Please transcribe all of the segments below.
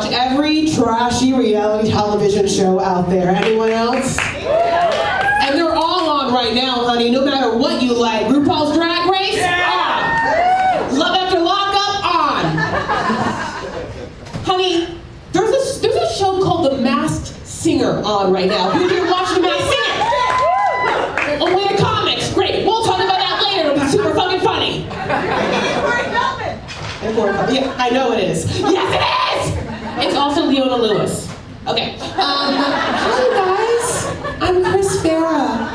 watch every trashy reality television show out there. Anyone else? And they're all on right now, honey, no matter what you like. RuPaul's Drag Race? On. Love After Lockup? On. Honey, there's a show called The Masked Singer on right now. Who's here watching The Masked Singer? Oh, wait, the comics. Great. We'll talk about that later. It'll be super fucking funny. Yeah, I know it is. Yes, it is! It's also Leona Lewis. Okay. Hi, guys. I'm Chris Farah.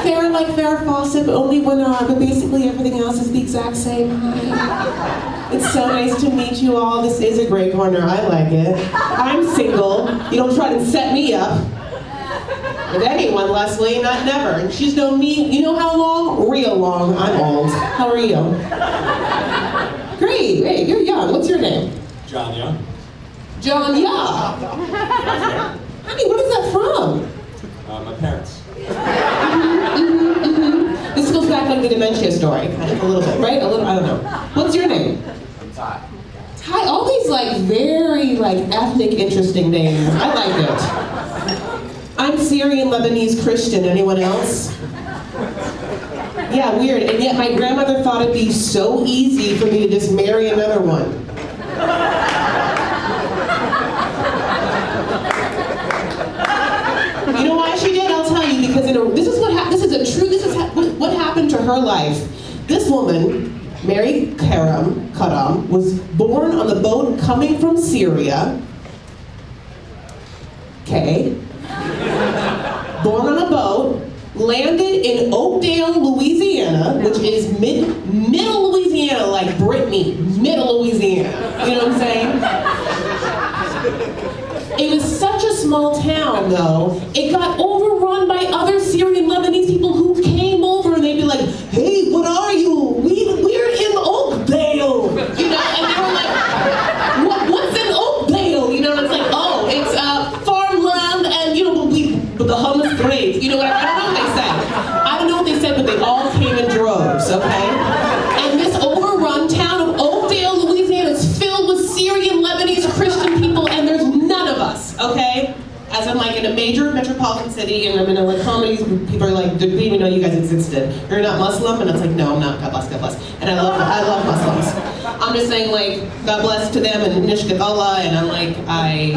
Farah like Farrah Fawcett, but only one arm, but basically everything else is the exact same. Hi. It's so nice to meet you all. This is a great corner. I like it. I'm single. You don't try to set me up with anyone, Leslie, not never. And she's known me, you know how long? Real long. I'm old. How are you? Great. Hey, you're young. What's your name? John Young. John Young. Honey, what is that from? My parents. This goes back like the dementia story, kind of a little bit, right? A little, I don't know. What's your name? Ty. Ty, all these like very like ethnic interesting names. I like it. I'm Syrian Lebanese Christian. Anyone else? Yeah, weird. And yet my grandmother thought it'd be so easy for me to just marry another one. You know why she did? I'll tell you. Because this is what happened to her life. This woman, Mary Karam, was born on the boat coming from Syria. Okay. Born on a boat, landed in Oakdale, Louisiana, which is middle Louisiana, like Brittany, middle Louisiana. You know what I'm saying? It was such a small town, though, it got overrun by other Syrian Lebanese people who came over and they'd be like, hey, what are you? We're in Oakdale. You know, and they were like, what's in Oakdale? You know, and it's like, oh, it's farmland and, you know, but the hummus grave. You know what, I don't know what they said. I don't know what they said, but they all came in droves, okay? And this overrun town of Oakdale, Louisiana is filled with Syrian Lebanese Christian people, and there's none of us, okay? As I'm like in a major metropolitan city, and I'm in a like comedy, people are like, didn't even know you guys existed. You're not Muslim? And it's like, no, I'm not, God bless, God bless. And I love Muslims. I'm just saying like, God bless to them and Nishkat Allah, and I'm like, I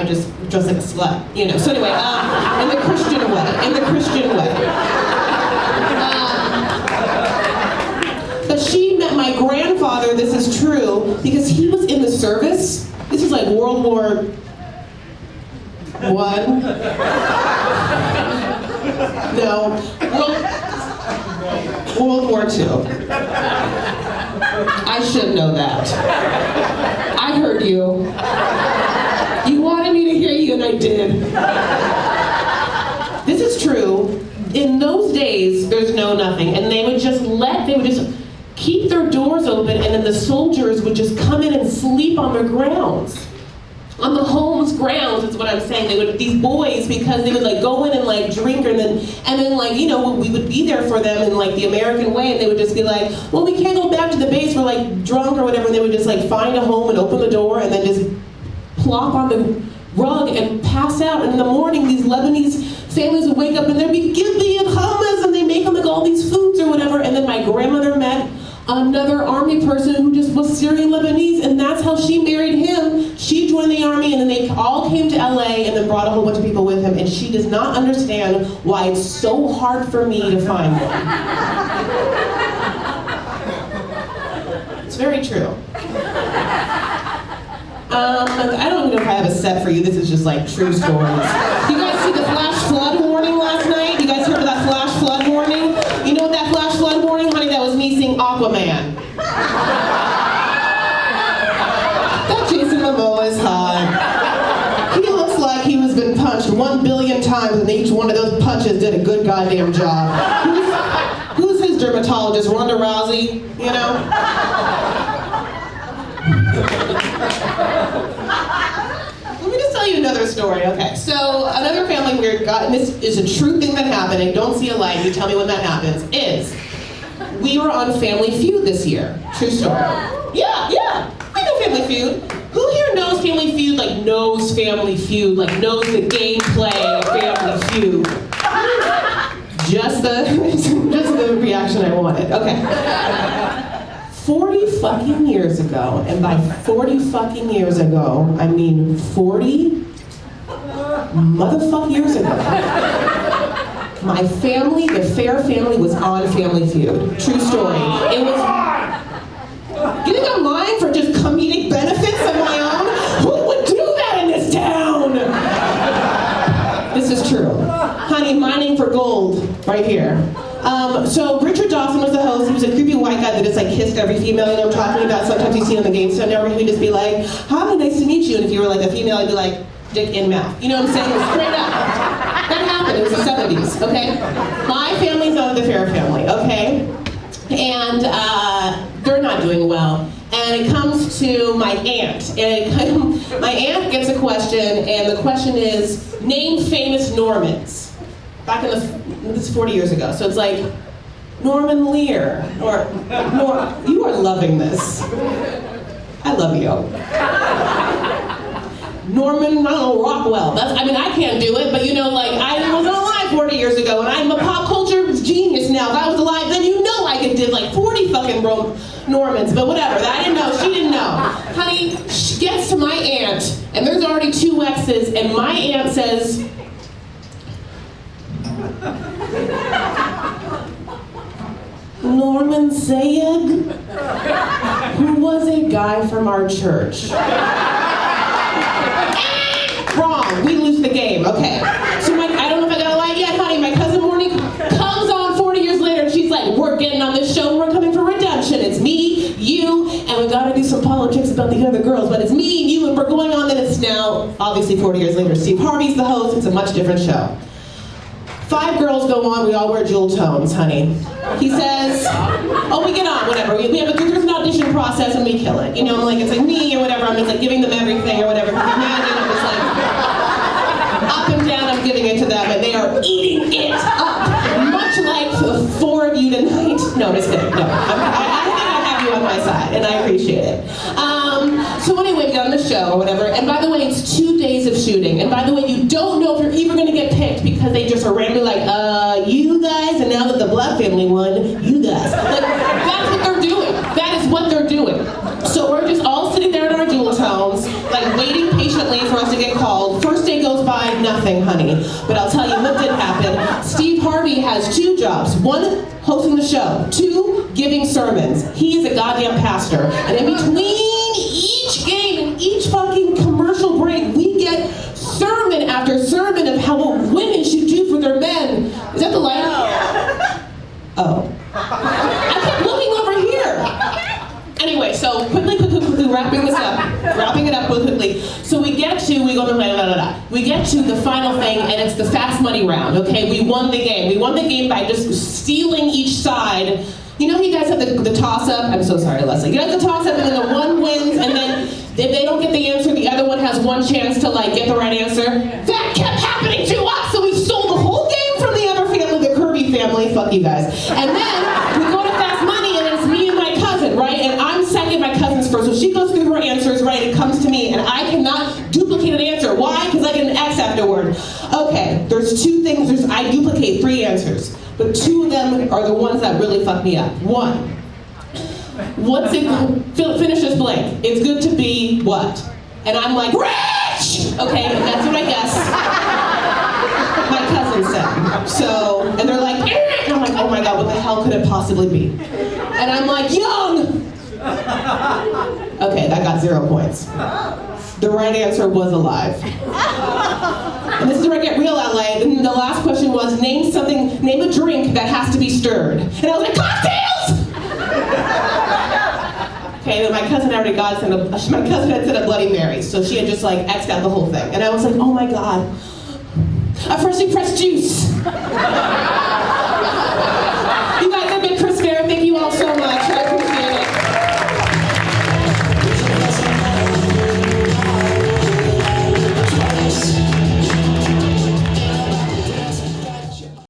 just dress like a slut, you know. So anyway, in the Christian way. But she met my grandfather, this is true, because he was in the service. This is like World War I. No, World War II. I should know that. I heard you. You wanted me to hear you, and I did. This is true. In those days, there's no nothing, and they would just keep their doors open, and then the soldiers would just come in and sleep on their grounds. On the home's grounds is what I'm saying. These boys, because they would like go in and like drink, and then like, you know, we would be there for them in like the American way, and they would just be like, well, we can't go back to the base, we're like drunk or whatever, and they would just like find a home and open the door and then just plop on the rug and pass out. And in the morning, these Lebanese families would wake up and there'd be gibbi and hummus, and they make them like all these foods or whatever. And then my grandmother met another army person who just was Syrian Lebanese, and that's how she married him. She joined the army, and then they all came to LA and then brought a whole bunch of people with him, and she does not understand why it's so hard for me to find one. It's very true. I don't even know if I have a set for you. This is just like true stories. You guys see the flash flood warning last night? You guys heard of that flash flood warning? You know what that flash flood warning? Honey, that was me seeing Aquaman. That Jason Momoa is hot. He looks like he was been punched 1 billion times, and each one of those punches did a good goddamn job. Who's his dermatologist? Ronda Rousey? You know? Let me just tell you another story. Okay, so another family weird, and this is a true thing that happened, I don't see a light, you tell me when that happens, is we were on Family Feud this year. True story. Yeah, I know Family Feud. Who here knows Family Feud, like knows the gameplay of Family Feud. Just the reaction I wanted. Okay. 40 fucking years ago, and by 40 fucking years ago, I mean 40 motherfucking years ago, my family, the Fair family, was on Family Feud. True story. It was getting a line for just comedic benefits of my own. Who would do that in this town? This is true. Honey, mining for gold, right here. So Richard Dawson was the host. He was a creepy white guy that just like kissed every female, you know what I'm talking about? Sometimes you see on the game show network, he'd just be like, hi, nice to meet you. And if you were like a female, he'd be like, dick in mouth. You know what I'm saying? It was straight up. That happened. It was the 70s, okay? My family's not the Fair family, okay? And they're not doing well. And it comes to my aunt. And my aunt gets a question, and the question is, name famous Normans. Back in this is 40 years ago. So it's like, Norman Lear, or you are loving this. I love you. Norman, I don't know, Rockwell. I can't do it, but you know, like, I wasn't alive 40 years ago, and I'm a pop culture genius now. If I was alive, then you know I could do like 40 fucking Normans, but whatever. I didn't know, she didn't know. Honey, she gets to my aunt, and there's already 2 X's, and my aunt says, Norman Sayegh, who was a guy from our church. Wrong, we lose the game, okay. So I don't know if I got a lie yet, honey. My cousin Morning comes on 40 years later and she's like, we're getting on this show, we're coming for redemption. It's me, you, and we gotta do some politics about the other girls, but it's me and you, and we're going on, and it's now, obviously 40 years later, Steve Harvey's the host, it's a much different show. 5 girls go on, we all wear jewel tones, honey. He says, oh, we get on, whatever. There's an audition process and we kill it. You know, I'm like, it's like me or whatever, I'm just like giving them everything or whatever. Imagine I'm just like, up and down, I'm giving it to them and they are eating it up. Much like the 4 of you tonight. No, I'm just kidding, no. I think I have you on my side and I appreciate it. So anyway, we got on the show or whatever, and by the way, it's 2 days of shooting, and by the way, you don't know if you're even gonna get picked because they just are randomly like, you guys, and now that the Black family won, you guys. Like, that's what they're doing. That is what they're doing. So we're just all sitting there in our jewel tones, like waiting patiently for us to get called. First day goes by, nothing, honey. But I'll tell you what did happen. Steve Harvey has 2 jobs. 1, hosting the show. 2, giving sermons. He is a goddamn pastor. And in between each game and each fucking commercial break, we get sermon after sermon of how what women should do for their men. Is that the light? Oh. I kept looking over here. Anyway, so quickly, wrapping it up quickly. So we get to the final thing, and it's the fast money round, okay? We won the game. We won the game by just stealing each side. You know, you guys have the toss-up. I'm so sorry, Leslie. You have the toss-up, and then the one wins, and then if they don't get the answer, the other one has one chance to like get the right answer. That kept happening to us, so we stole the whole game from the other family, the Kirby family. Fuck you guys. And then we go to fast money, and it's me and my cousin, right? And I'm second, my cousin's first. So she goes through her answers, right? It comes to me, and I cannot duplicate an answer. Why? Because I get an X afterward. Okay, there's 2 things. I duplicate 3 answers. But 2 of them are the ones that really fuck me up. 1, what's it, finish this blank. It's good to be what? And I'm like, rich! Okay, and that's what I guess my cousin said. So, and they're like, eh! And I'm like, oh my God, what the hell could it possibly be? And I'm like, young! Okay, that got 0 points. The right answer was alive. And this is where I get real LA. And the last question was, name a drink that has to be stirred. And I was like, cocktails! Okay, then my cousin had said a Bloody Mary, so she had just like X'd out the whole thing. And I was like, oh my God, a freshly pressed juice.